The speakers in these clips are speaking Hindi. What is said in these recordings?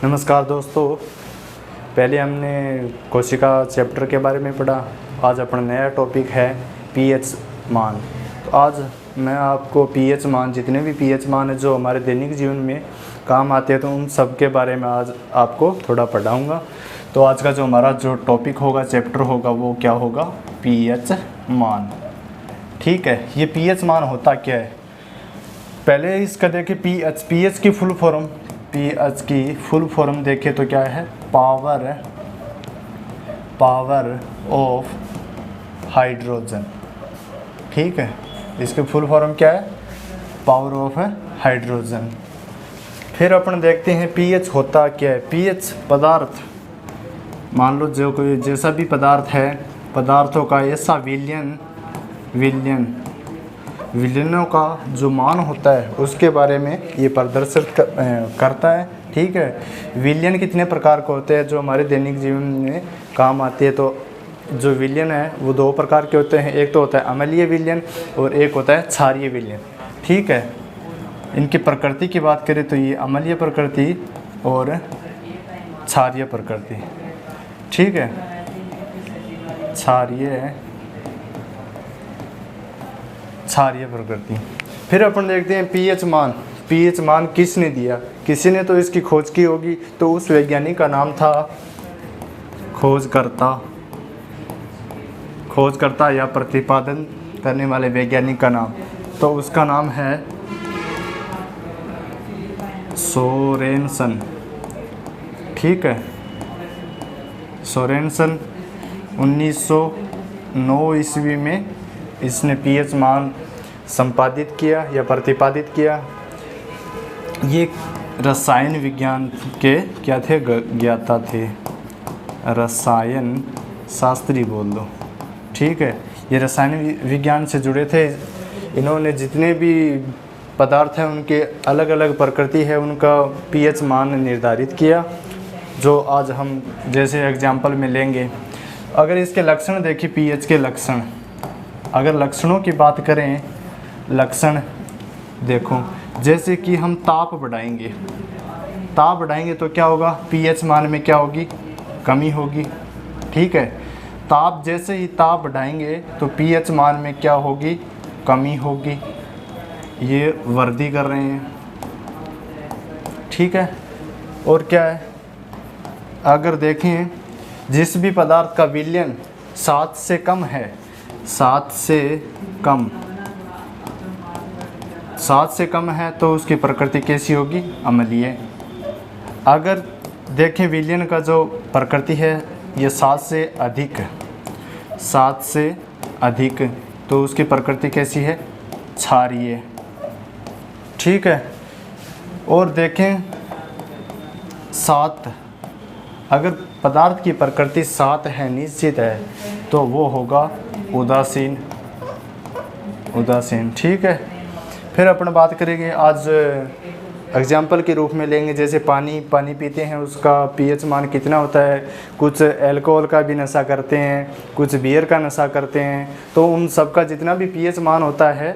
नमस्कार दोस्तों। पहले हमने कोशिका चैप्टर के बारे में पढ़ा। आज अपना नया टॉपिक है पीएच मान। तो आज मैं आपको पीएच मान, जितने भी पीएच मान है जो हमारे दैनिक जीवन में काम आते हैं, तो उन सब के बारे में आज आपको थोड़ा पढ़ाऊँगा। तो आज का जो हमारा जो टॉपिक होगा, चैप्टर होगा, वो क्या होगा? पीएच मान। ठीक है, ये पीएच मान होता क्या है? पहले इसका देखें, पीएच की फुल फॉर्म, पीएच की फुल फॉर्म देखें तो क्या है? Power of hydrogen. ठीक है, इसकी फुल फॉर्म क्या है? Power of hydrogen. फिर अपन देखते हैं पीएच होता क्या है। पीएच पदार्थ, मान लो जो कोई जैसा भी पदार्थ है, पदार्थों का ऐसा विलयनों का जो मान होता है उसके बारे में ये प्रदर्शित करता है। ठीक है, विलयन कितने प्रकार के होते हैं जो हमारे दैनिक जीवन में काम आते हैं? तो जो विलयन है वो दो प्रकार के होते हैं। एक तो होता है अम्लीय विलयन और एक होता है क्षारीय विलयन। ठीक है, इनकी प्रकृति की बात करें तो ये अम्लीय प्रकृति और क्षारीय प्रकृति। ठीक है, क्षारीय प्रकृति। फिर अपन देखते हैं पीएच मान। पीएच मान किसने दिया? किसी ने तो इसकी खोज की होगी, तो उस वैज्ञानिक का नाम था खोजकर्ता या प्रतिपादन करने वाले वैज्ञानिक का नाम, तो उसका नाम है सोरेनसन। ठीक है, सोरेनसन 1909 ईस्वी में इसने पीएच मान संपादित किया या प्रतिपादित किया। ये रसायन विज्ञान के क्या थे? ज्ञाता थे, रसायन शास्त्री बोल दो। ठीक है, ये रसायन विज्ञान से जुड़े थे। इन्होंने जितने भी पदार्थ हैं उनके अलग अलग प्रकृति है, उनका पीएच मान निर्धारित किया, जो आज हम जैसे एग्जाम्पल में लेंगे। अगर इसके लक्षण देखिए, पीएच के लक्षण, अगर लक्षणों की बात करें, लक्षण देखो, जैसे कि हम ताप बढ़ाएंगे तो क्या होगा? पीएच मान में क्या होगी? कमी होगी। ठीक है, जैसे ही ताप बढ़ाएंगे तो पीएच मान में क्या होगी? कमी होगी। ये वृद्धि कर रहे हैं। ठीक है, और क्या है? अगर देखें, जिस भी पदार्थ का विलयन 7 से कम है, 7 से कम है तो उसकी प्रकृति कैसी होगी? अम्लीय। अगर देखें विलयन का जो प्रकृति है ये 7 से अधिक, तो उसकी प्रकृति कैसी है? क्षारीय। ठीक है, और देखें 7, अगर पदार्थ की प्रकृति 7 है, निश्चित है, तो वो होगा उदासीन। ठीक है, फिर अपन बात करेंगे, आज एग्जाम्पल के रूप में लेंगे, जैसे पानी पीते हैं, उसका पीएच मान कितना होता है। कुछ अल्कोहल का भी नशा करते हैं, कुछ बियर का नशा करते हैं, तो उन सब का जितना भी पीएच मान होता है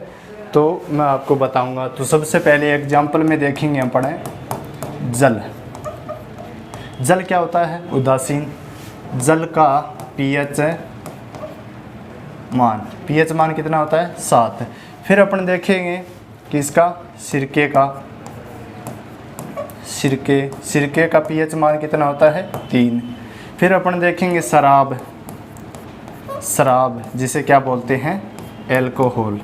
तो मैं आपको बताऊंगा। तो सबसे पहले एग्जाम्पल में देखेंगे अपन जल क्या होता है? उदासीन। जल का पीएच मान कितना होता है? 7। फिर अपन देखेंगे कि इसका सिरके का पीएच मान कितना होता है? 3। फिर अपन देखेंगे शराब, जिसे क्या बोलते हैं? एल्कोहल,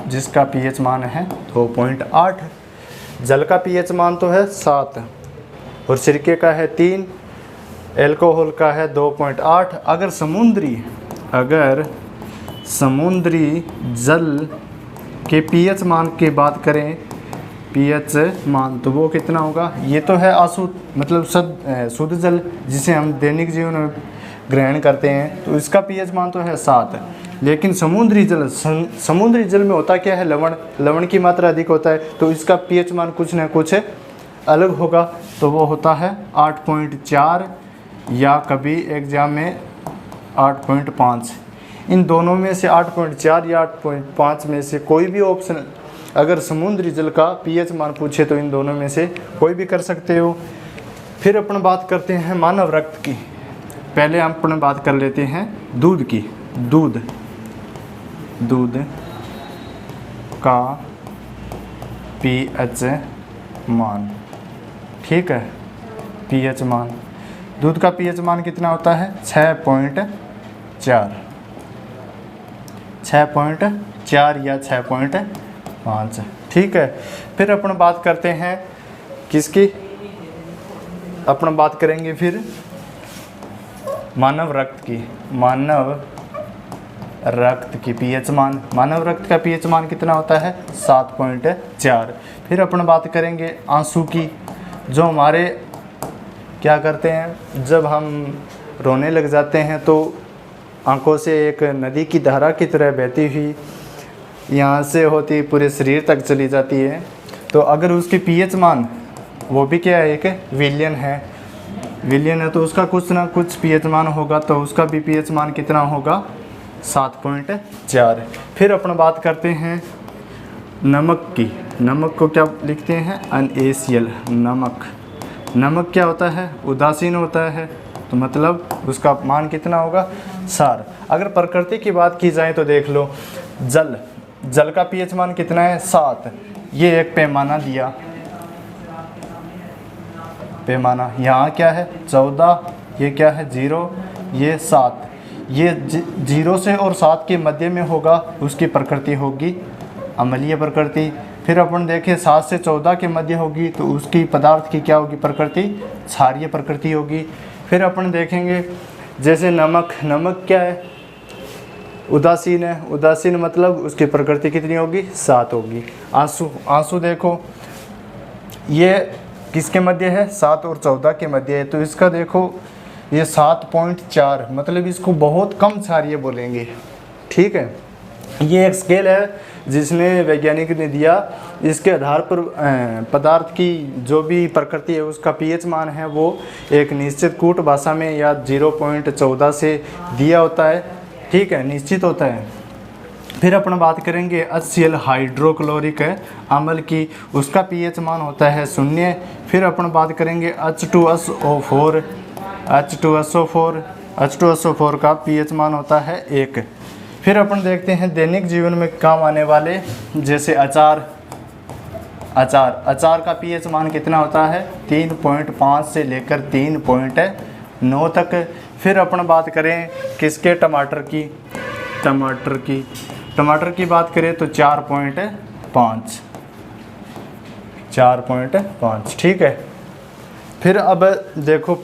जिसका पीएच मान है 2.8। जल का पीएच मान तो है 7 और सिरके का है 3, एल्कोहल का है 2.8। अगर समुद्री जल के पीएच मान की बात करें, पीएच मान, तो वो कितना होगा? ये तो है अशुद्ध, मतलब शुद्ध जल जिसे हम दैनिक जीवन में ग्रहण करते हैं, तो इसका पीएच मान तो है 7। लेकिन समुद्री जल में होता क्या है? लवण की मात्रा अधिक होता है, तो इसका पीएच मान कुछ न कुछ अलग होगा, तो वो होता है 8.4 या कभी एग्जाम में 8.5। इन दोनों में से 8.4 या 8.5 में से कोई भी ऑप्शन, अगर समुद्री जल का पीएच मान पूछे तो इन दोनों में से कोई भी कर सकते हो। फिर अपन बात करते हैं मानव रक्त की। पहले हम अपन बात कर लेते हैं दूध की। दूध का पीएच मान, ठीक है, पीएच मान, दूध का पीएच मान कितना होता है? 6.4 या 6.5, ठीक है। फिर अपन बात करते हैं किसकी? अपन बात करेंगे फिर मानव रक्त की। मानव रक्त की पीएच मान, मानव रक्त का पीएच मान कितना होता है? 7.4। फिर अपन बात करेंगे आंसू की, जो हमारे क्या करते हैं, जब हम रोने लग जाते हैं तो आंखों से एक नदी की धारा की तरह बहती हुई यहाँ से होती पूरे शरीर तक चली जाती है। तो अगर उसकी पीएच मान, वो भी क्या है, एक विलियन है, तो उसका कुछ ना कुछ पीएच मान होगा, तो उसका भी पीएच मान कितना होगा? 7.4। फिर अपन बात करते हैं नमक की। नमक को क्या लिखते हैं? NaCl, नमक क्या होता है? उदासीन होता है, तो मतलब उसका मान कितना होगा? 4। अगर प्रकृति की बात की जाए तो देख लो, जल का पीएच मान कितना है? 7। ये एक पैमाना दिया, पैमाना, यहाँ क्या है? 14, ये क्या है? 0, ये 7। ये 0 से और 7 के मध्य में होगा, उसकी प्रकृति होगी अम्लीय प्रकृति। फिर अपन देखें 7 से 14 के मध्य होगी, तो उसकी पदार्थ की क्या होगी? प्रकृति क्षारीय प्रकृति होगी। फिर अपन देखेंगे जैसे नमक क्या है? उदासीन है, उदासीन मतलब उसकी प्रकृति कितनी होगी? 7 होगी। आंसू देखो, ये किसके मध्य है? 7 और 14 के मध्य है, तो इसका देखो ये 7.4, मतलब इसको बहुत कम क्षारीय बोलेंगे, ठीक है। ये एक स्केल है जिसने वैज्ञानिक ने दिया, इसके आधार पर पदार्थ की जो भी प्रकृति है उसका पीएच मान है वो एक निश्चित कूट भाषा में या 0.14 से दिया होता है, ठीक है, निश्चित होता है। फिर अपन बात करेंगे HCl हाइड्रोक्लोरिक अम्ल की, उसका पीएच मान होता है 0। फिर अपन बात करेंगे H2SO4 का पीएच मान होता है 1। फिर अपन देखते हैं दैनिक जीवन में काम आने वाले, जैसे अचार का पीएच मान कितना होता है? 3.5 से लेकर 3.9 तक। फिर अपन बात करें किसके? टमाटर की बात करें तो 4.5, ठीक है। फिर अब देखो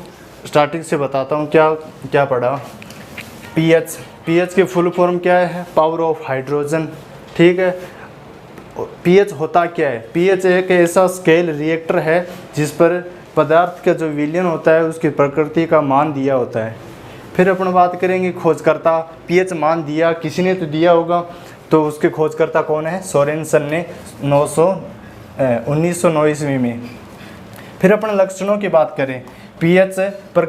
स्टार्टिंग से बताता हूँ क्या पढ़ा। पीएच की फुल फॉर्म क्या है? पावर ऑफ हाइड्रोजन, ठीक है। पीएच होता क्या है? पीएच एक ऐसा स्केल रिएक्टर है जिस पर पदार्थ का जो विलयन होता है उसकी प्रकृति का मान दिया होता है। फिर अपन बात करेंगे खोजकर्ता। पीएच मान दिया किसी ने तो दिया होगा, तो उसके खोजकर्ता कौन है? सोरेनसन ने 1909 ईस्वी में। फिर अपन लक्षणों की बात करें, पीएच पर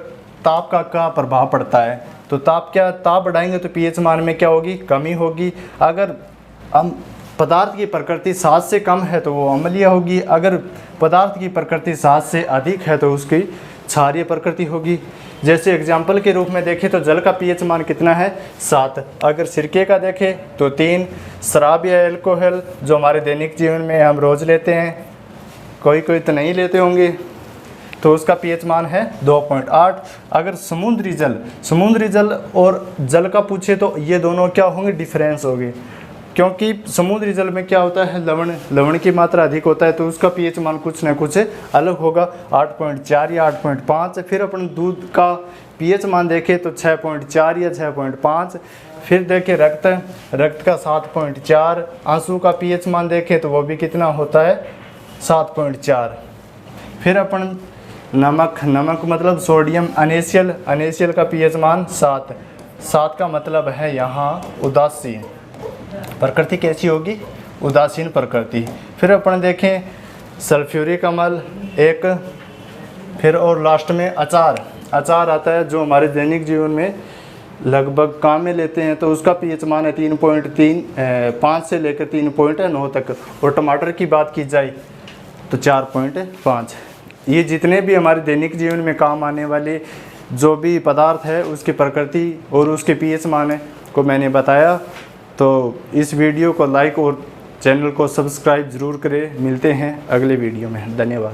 ताप का क्या प्रभाव पड़ता है? तो ताप बढ़ाएंगे तो पीएच मान में क्या होगी? कमी होगी। अगर हम पदार्थ की प्रकृति 7 से कम है तो वो अम्लीय होगी, अगर पदार्थ की प्रकृति 7 से अधिक है तो उसकी क्षारीय प्रकृति होगी। जैसे एग्जाम्पल के रूप में देखें तो जल का पीएच मान कितना है? 7। अगर सिरके का देखें तो 3। शराब या एल्कोहल जो हमारे दैनिक जीवन में हम रोज़ लेते हैं, कोई तो नहीं लेते होंगे, तो उसका पीएच मान है 2.8। अगर समुद्री जल और जल का पूछे तो ये दोनों क्या होंगे? डिफरेंस होंगे, क्योंकि समुद्री जल में क्या होता है? लवण की मात्रा अधिक होता है, तो उसका पीएच मान कुछ न कुछ अलग होगा, 8.4 या 8.5। फिर अपन दूध का पीएच मान देखें तो 6.4 या 6.5। फिर देखें रक्त का 7.4। आंसू का पीएच मान देखें तो वो भी कितना होता है? 7.4। फिर अपन नमक मतलब सोडियम, NaCl का पीएच मान 7 का मतलब है यहाँ उदासीन प्रकृति। कैसी होगी? उदासीन प्रकृति। फिर अपन देखें सल्फ्यूरिक अम्ल 1। फिर और लास्ट में अचार आता है जो हमारे दैनिक जीवन में लगभग काम में लेते हैं तो उसका पीएच मान है 3.5 से लेकर 3.9 तक, और टमाटर की बात की जाए तो 4.5। ये जितने भी हमारे दैनिक जीवन में काम आने वाले जो भी पदार्थ है उसकी प्रकृति और उसके पीएच मान को मैंने बताया। तो इस वीडियो को लाइक और चैनल को सब्सक्राइब ज़रूर करें। मिलते हैं अगले वीडियो में। धन्यवाद।